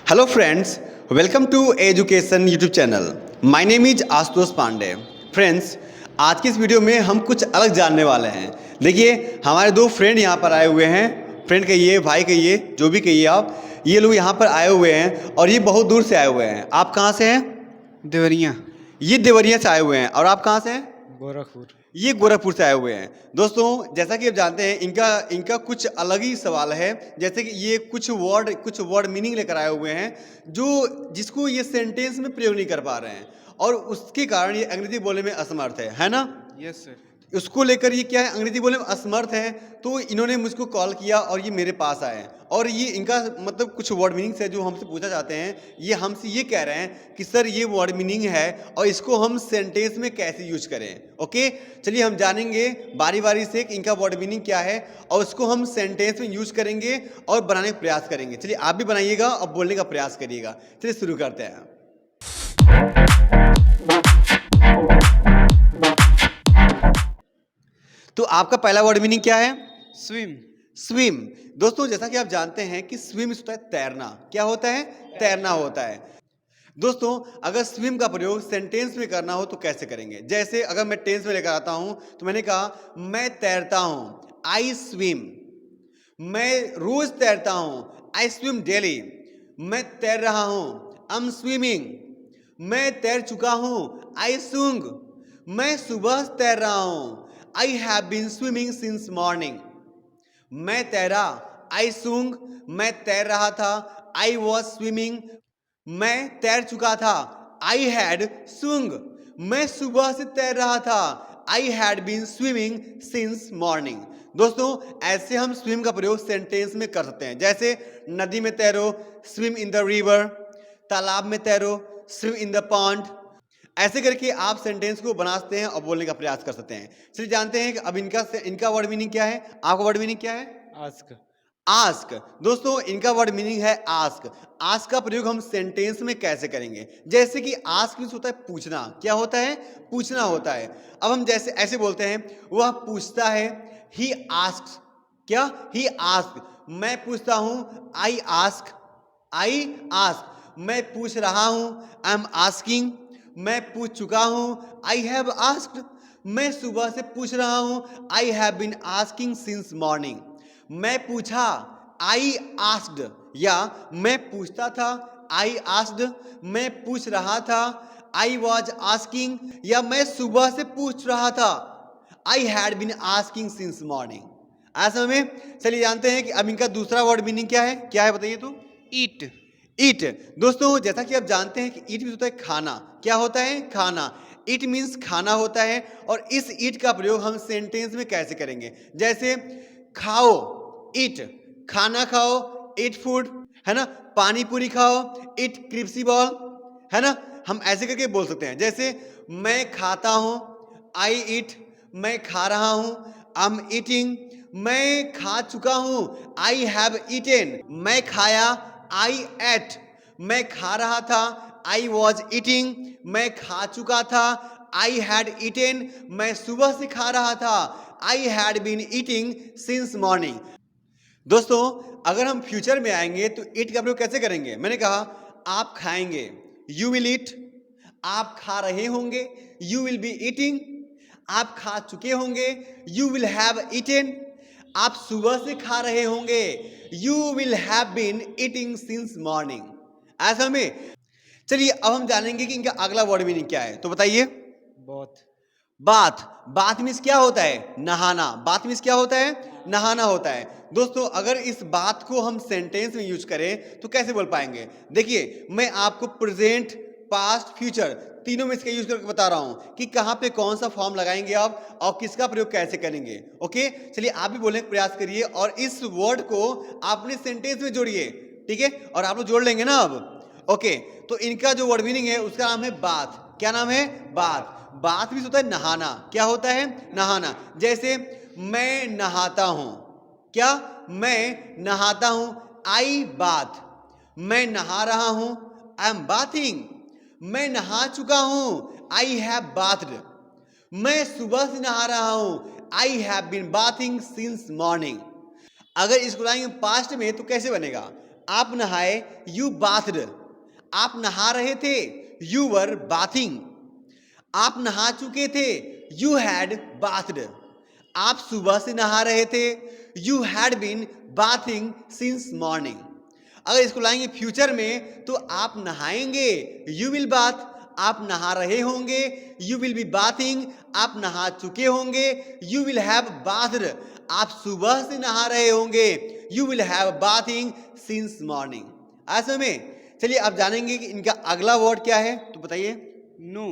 Hello friends, welcome to education YouTube channel. My name is Ashutosh Pandey. Friends, आज की इस video में हम कुछ अलग जानने वाले हैं। देखिए, हमारे दो फ्रेंड यहाँ पर आए हुए हैं। फ्रेंड कहिए, भाई कहिए, जो भी कहिए आप। ये लोग यहाँ पर आए हुए हैं और ये बहुत दूर से आए हुए हैं। आप कहाँ से हैं? देवरिया। ये देवरिया से आए हुए हैं। और आप कहाँ से हैं? गोरखपुर। ये गोरखपुर से आए हुए हैं। दोस्तों, जैसा कि आप जानते हैं, इनका इनका कुछ अलग ही सवाल है। जैसे कि ये कुछ वर्ड मीनिंग लेकर आए हुए हैं जो जिसको ये सेंटेंस में प्रयोग नहीं कर पा रहे हैं, और उसके कारण ये अंग्रेजी बोलने में असमर्थ है ना? Yes sir. उसको लेकर ये क्या है, अंग्रेजी बोलने में असमर्थ है। तो इन्होंने मुझको कॉल किया और ये मेरे पास आए, और ये इनका मतलब कुछ वर्ड मीनिंग्स है जो हमसे पूछना चाहते हैं। ये हमसे ये कह रहे हैं कि सर ये वर्ड मीनिंग है और इसको हम सेंटेंस में कैसे यूज करें। ओके, चलिए हम जानेंगे बारी बारी से कि इनका वर्ड मीनिंग क्या है और उसको हम सेंटेंस में यूज करेंगे और बनाने का प्रयास करेंगे। चलिए आप भी बनाइएगा और बोलने का प्रयास करिएगा। चलिए शुरू करते हैं। तो आपका पहला वर्ड मीनिंग क्या है? स्विम। स्विम। दोस्तों, जैसा कि आप जानते हैं कि स्विम होता है तैरना। क्या होता है? तैरना होता है। दोस्तों, अगर स्विम का प्रयोग सेंटेंस में करना हो तो कैसे करेंगे? जैसे अगर मैं टेंस में लेकर आता हूं तो मैंने कहा मैं तैरता हूं, आई स्विम। मैं रोज तैरता हूं, आई स्विम डेली। मैं तैर रहा हूं, आई एम स्विमिंग। मैं तैर चुका हूं, आई सूंग। मैं सुबह तैर रहा हूं, I have been swimming since morning. मैं तैरा, आई सूंग। मैं तैर रहा था, आई वॉज स्विमिंग। मैं तैर चुका था, आई हैड swung। मैं सुबह से तैर रहा था, I had been swimming since morning. दोस्तों, ऐसे हम स्विम का प्रयोग सेंटेंस में कर सकते हैं। जैसे नदी में तैरो, स्विम इन द रिवर। तालाब में तैरो, स्विम इन द पॉन्ड। ऐसे करके आप सेंटेंस को बना सकते हैं और बोलने का प्रयास कर सकते हैं। चलिए जानते हैं कि अब इनका वर्ड मीनिंग क्या है। आपका वर्ड मीनिंग क्या है? आस्क। आस्क। दोस्तों, इनका वर्ड मीनिंग है आस्क। आस्क का प्रयोग हम सेंटेंस में कैसे करेंगे? जैसे कि आस्क मीन्स होता है पूछना। क्या होता है? पूछना होता है। अब हम जैसे ऐसे बोलते हैं, वह पूछता है, ही आस्क्स। क्या? He ask. मैं पूछता हूं, आई आस्क। I ask. मैं पूछ रहा हूं, आई एम आस्किंग। मैं पूछ चुका हूं, आई हैव आस्क्ड। मैं सुबह से पूछ रहा हूं, I have been asking since morning. मैं पूछा, आई आस्क्ड। या मैं पूछता था, आई आस्क्ड। मैं पूछ रहा था, आई वॉज आस्किंग। या मैं सुबह से पूछ रहा था, I had been asking since morning. ऐसा में चलिए जानते हैं कि अब इनका दूसरा वर्ड मीनिंग क्या है। क्या है बताइए तो? ईट। ईट। दोस्तों, जैसा कि आप जानते हैं कि ईट मीन्स होता है खाना। क्या होता है? खाना। ईट मीन्स खाना होता है। और इस ईट का प्रयोग हम सेंटेंस में कैसे करेंगे? जैसे खाओ, ईट। खाना खाओ, ईट फूड, है ना? पानी पूरी खाओ, ईट क्रिप्सी बॉल, है ना? हम ऐसे करके बोल सकते हैं। जैसे मैं खाता हूं, आई ईट। मैं खा रहा हूं, आई एम ईटिंग। मैं खा चुका हूं, आई हैव ईटेन। मैं खाया, आई एट। मैं खा रहा था, आई वॉज ईटिंग। मैं खा चुका था, आई हैड ईटेन। मैं सुबह से खा रहा था, I had been eating since morning. दोस्तों, अगर हम फ्यूचर में आएंगे तो ईट का प्रयोग कैसे करेंगे? मैंने कहा आप खाएंगे, यू विल ईट। आप खा रहे होंगे, यू विल बी ईटिंग। आप खा चुके होंगे, यू विल हैव ईटेन। आप सुबह से खा रहे होंगे, you will have been eating since morning. ऐसा में चलिए अब हम जानेंगे कि इनका अगला वर्ड मीनिंग क्या है। तो बताइए। बहुत। बाथ। बाथ मीन्स क्या होता है? नहाना। बाथ मीन्स क्या होता है? नहाना होता है। दोस्तों, अगर इस बात को हम सेंटेंस में यूज करें तो कैसे बोल पाएंगे? देखिए, मैं आपको प्रेजेंट, पास्ट, फ्यूचर तीनों में इसका यूज करके बता रहा हूं कि कहां पे कौन सा फॉर्म लगाएंगे आप और किसका प्रयोग कैसे करेंगे। ओके, चलिए आप भी बोलने का प्रयास करिए और इस वर्ड को अपने सेंटेंस में जोड़िए। ठीक है, और आप लोग जोड़ लेंगे ना अब? ओके, तो इनका जो वर्ड मीनिंग है उसका नाम है बाथ। क्या नाम है? बाथ। बाथ भी होता है नहाना। क्या होता है? नहाना। जैसे मैं नहाता हूं। क्या? मैं नहाता हूं, आई बाथ। मैं नहा रहा हूं, आई एम बाथिंग। मैं नहा चुका हूं, आई हैव बाथड। मैं सुबह से नहा रहा हूं, I have been bathing since morning. अगर इसको लाएंगे पास्ट में तो कैसे बनेगा? आप नहाए, यू बाथड, आप नहा रहे थे, यू वर बाथिंग, आप नहा चुके थे, यू हैड बाथड, आप सुबह से नहा रहे थे, you had been bathing since morning. अगर इसको लाएंगे फ्यूचर में तो आप नहाएंगे, यू विल बाथ, आप नहा रहे होंगे, यू विल बी बाथिंग, आप नहा चुके होंगे, यू विल हैव बाथड, आप सुबह से नहा रहे होंगे, you will have bathing since morning. ऐसे में चलिए आप जानेंगे कि इनका अगला वर्ड क्या है, तो बताइए। नो।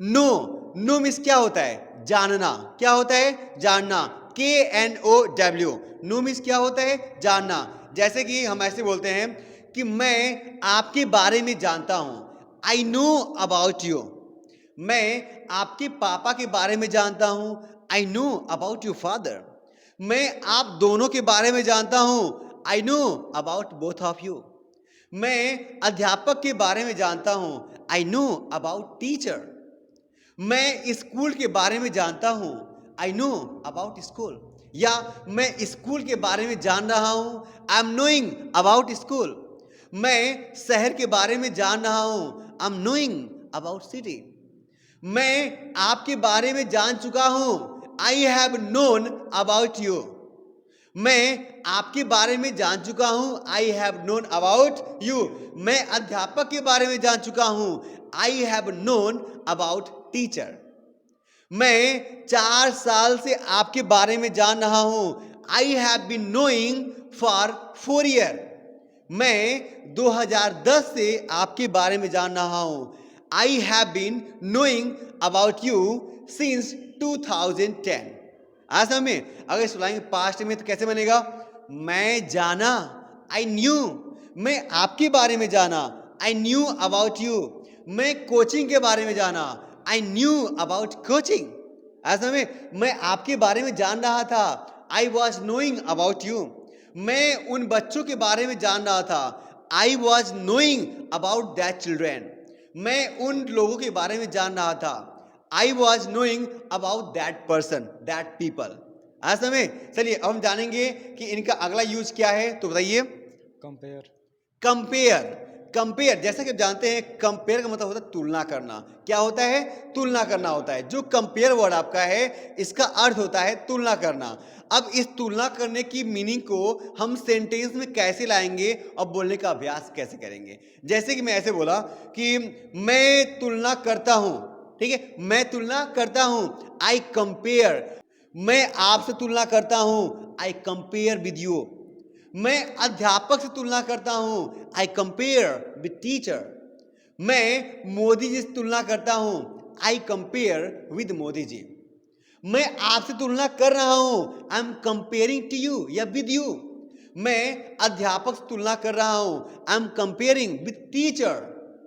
नो, नो मीन्स क्या होता है, जानना। क्या होता है, जानना, KNOW। नो मीन्स क्या होता है, जानना। जैसे कि हम ऐसे बोलते हैं कि मैं आपके बारे में जानता हूं, आई नो अबाउट यू। मैं आपके पापा के बारे में जानता हूं, I know about your father. मैं आप दोनों के बारे में जानता हूं, I know about both of you. मैं अध्यापक के बारे में जानता हूं, आई नो अबाउट टीचर। मैं स्कूल के बारे में जानता हूं, आई नो अबाउट स्कूल। या मैं स्कूल के बारे में जान रहा हूं, I am knowing about school. मैं शहर के बारे में जान रहा हूं, I am knowing about city. मैं आपके बारे में जान चुका हूं, I have known about you. मैं आपके बारे में जान चुका हूं, I have known about you. मैं अध्यापक के बारे में जान चुका हूं, I have known about teacher. मैं 4 साल से आपके बारे में जान रहा हूं, I have been knowing for 4 year. मैं 2010 से आपके बारे में जान रहा हूं, I have been knowing about you since 2010। ऐसा में अगर सुनाएंगे पास्ट में तो कैसे बनेगा, मैं जाना, आई न्यू। मैं आपके बारे में जाना, आई न्यू अबाउट यू। मैं कोचिंग के बारे में जाना, आई न्यू अबाउट कोचिंग। ऐसा में मैं आपके बारे में जान रहा था, I was knowing about you. मैं उन बच्चों के बारे में जान रहा था, I was knowing about that children. मैं उन लोगों के बारे में जान रहा था, I was knowing about that person, that people. ऐसा में चलिए अब हम जानेंगे कि इनका अगला यूज क्या है, तो बताइए। कंपेयर। कंपेयर, कंपेयर जैसा कि आप जानते हैं कंपेयर का मतलब होता है तुलना करना। क्या होता है, तुलना करना होता है। जो कंपेयर वर्ड आपका है इसका अर्थ होता है तुलना करना। अब इस तुलना करने की मीनिंग को हम सेंटेंस में कैसे लाएंगे और बोलने का अभ्यास कैसे करेंगे। जैसे कि मैं ऐसे बोला कि मैं तुलना करता हूं, ठीक है, मैं तुलना करता हूं, आई कंपेयर। मैं आपसे तुलना करता हूं, आई कंपेयर विद यू। मैं अध्यापक से तुलना करता हूं, आई कंपेयर विद टीचर। मैं मोदी जी से तुलना करता हूं, I compare with Modi ji. मैं आपसे तुलना कर रहा हूं, I am comparing to you या विद यू। मैं अध्यापक से तुलना कर रहा हूं, I am comparing with teacher,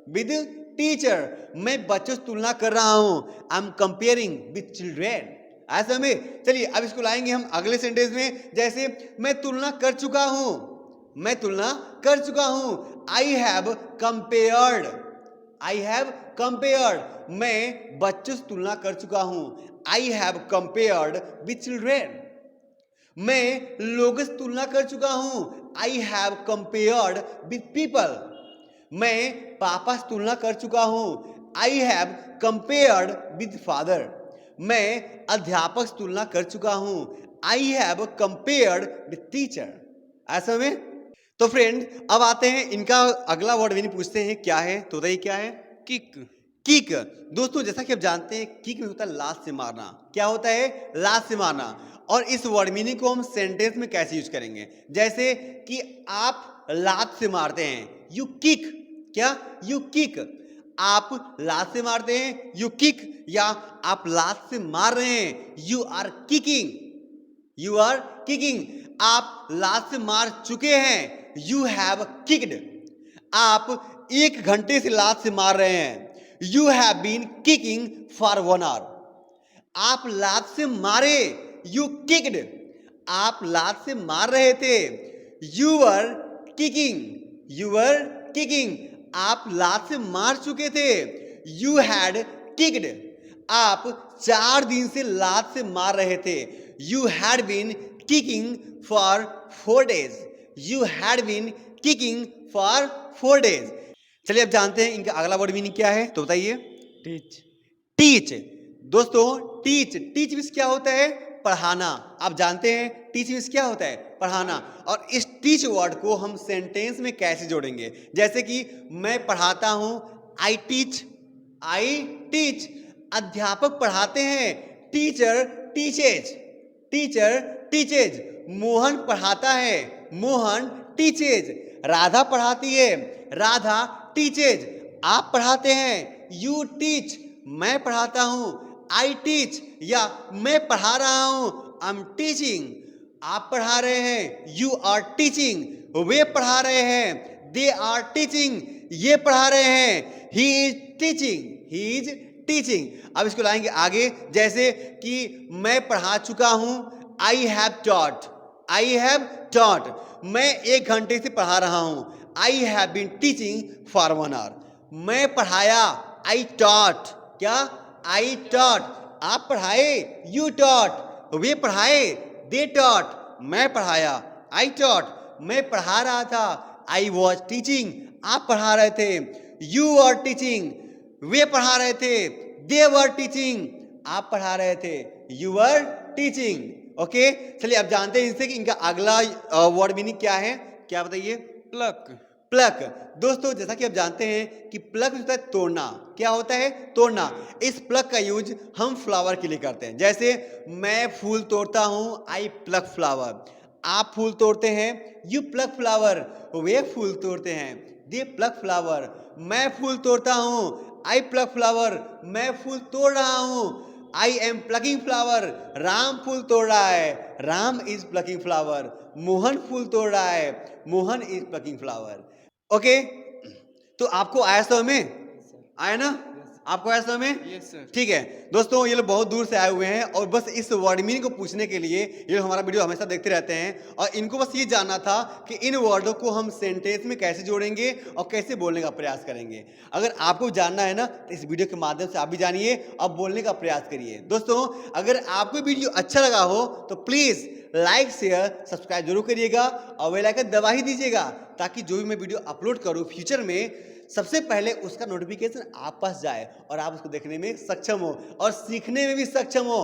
with teacher. मैं बच्चों से तुलना कर रहा हूं, I am comparing with children. ऐसा में चलिए अब इसको लाएंगे हम अगले सेंटेंस में। जैसे मैं तुलना कर चुका हूं, मैं तुलना कर चुका हूं, I have compared, I have compared. मैं बच्चों से तुलना कर चुका हूं, I have compared with children. मैं लोगों से तुलना कर चुका हूं, I have compared with people. मैं पापा से तुलना कर चुका हूं, I have compared with father. मैं अध्यापक से तुलना कर चुका हूं, I have compared with teacher. ऐसा में तो फ्रेंड अब आते हैं इनका अगला वर्ड भी पूछते हैं क्या है, तो बताइए क्या है। किक। किक। दोस्तों जैसा कि आप जानते हैं किक में होता है लात से मारना। क्या होता है, लात से मारना। और इस वर्ड मीनिंग को हम सेंटेंस में कैसे यूज करेंगे, जैसे कि आप लात से मारते हैं, यू किक। क्या, यू किक। आप लात से मारते हैं, यू किक। या आप लात से मार रहे हैं, you are kicking, you are kicking. आप लात से मार चुके हैं, यू हैव किक्ड। आप 1 घंटे से लात से मार रहे हैं, you have been kicking for 1 hour. आप लात से मारे, यू किक्ड। आप लात से मार रहे थे, you were kicking, you were kicking. आप लात से मार चुके थे, यू हैड किक्ड। आप 4 दिन से लात से मार रहे थे, you had been kicking for 4 days, you had been kicking for 4 days। चलिए अब जानते हैं इनका अगला वर्ड मीनिंग क्या है, तो बताइए। टीच। टीच। दोस्तों टीच मीन्स क्या होता है, पढ़ाना। आप जानते हैं टीच मीन्स क्या होता है, पढ़ाना। और इस टीच वर्ड को हम सेंटेंस में कैसे जोड़ेंगे, जैसे कि मैं पढ़ाता हूं, आई टीच। I teach. अध्यापक पढ़ाते हैं, teacher teaches. Teacher teaches. Mohan पढ़ाता है, मोहन टीचेज। राधा पढ़ाती है, राधा टीचेज। आप पढ़ाते हैं, यू टीच। मैं पढ़ाता हूं, आई टीच। या मैं पढ़ा रहा हूं, आई एम टीचिंग। आप पढ़ा रहे हैं, यू आर टीचिंग। वे पढ़ा रहे हैं, दे आर टीचिंग। ये पढ़ा रहे हैं, he is teaching. He is teaching. अब इसको लाएंगे आगे, जैसे कि मैं पढ़ा चुका हूं, I have taught. I have taught. मैं 1 घंटे से पढ़ा रहा हूं, I have been teaching for 1 hour। मैं पढ़ाया, आई टॉट। क्या, आई टॉट। आप पढ़ाए, यू टॉट। वे पढ़ाए, दे टॉट। मैं पढ़ाया, आई टॉट। मैं पढ़ा रहा था, आई वॉज टीचिंग। आप पढ़ा रहे थे, यू आर टीचिंग। वे पढ़ा रहे थे, दे वर टीचिंग। आप पढ़ा रहे थे, यू वर टीचिंग। ओके, चलिए अब जानते हैं इनसे कि इनका अगला वर्ड मीनिंग क्या है, क्या बताइए। प्लक। प्लक। दोस्तों जैसा कि आप जानते हैं कि प्लक होता है तोड़ना। क्या होता है, तोड़ना। इस प्लक का यूज हम फ्लावर के लिए करते हैं, जैसे मैं फूल तोड़ता हूं, आई प्लक फ्लावर। आप फूल तोड़ते हैं, यू प्लक फ्लावर। वे फूल तोड़ते हैं, दे प्लक फ्लावर। मैं फूल तोड़ता हूं, आई प्लक फ्लावर। मैं फूल तोड़ रहा हूं, I am plucking flower. Ram फूल तोड़ रहा है, Ram is plucking flower. Mohan फूल तोड़ रहा है, Mohan is plucking flower. Okay, तो आपको आया समझ में, आया ना, आपको आया समझ में। Yes sir. ठीक है दोस्तों, ये लोग बहुत दूर से आए हुए हैं और बस इस वर्ड मीनिंग को पूछने के लिए ये लोग हमारा वीडियो हमेशा देखते रहते हैं, और इनको बस ये जानना था कि इन वर्डों को हम सेंटेंस में कैसे जोड़ेंगे और कैसे बोलने का प्रयास करेंगे। अगर आपको जानना है ना, तो इस वीडियो के माध्यम से आप भी जानिए और बोलने का प्रयास करिए। दोस्तों अगर आपको वीडियो अच्छा लगा हो तो प्लीज़ लाइक शेयर सब्सक्राइब जरूर करिएगा और बेल आइकन दबा ही दीजिएगा, ताकि जो भी मैं वीडियो अपलोड करूँ फ्यूचर में सबसे पहले उसका नोटिफिकेशन आप पास जाए और आप उसको देखने में सक्षम हो और सीखने में भी सक्षम हो।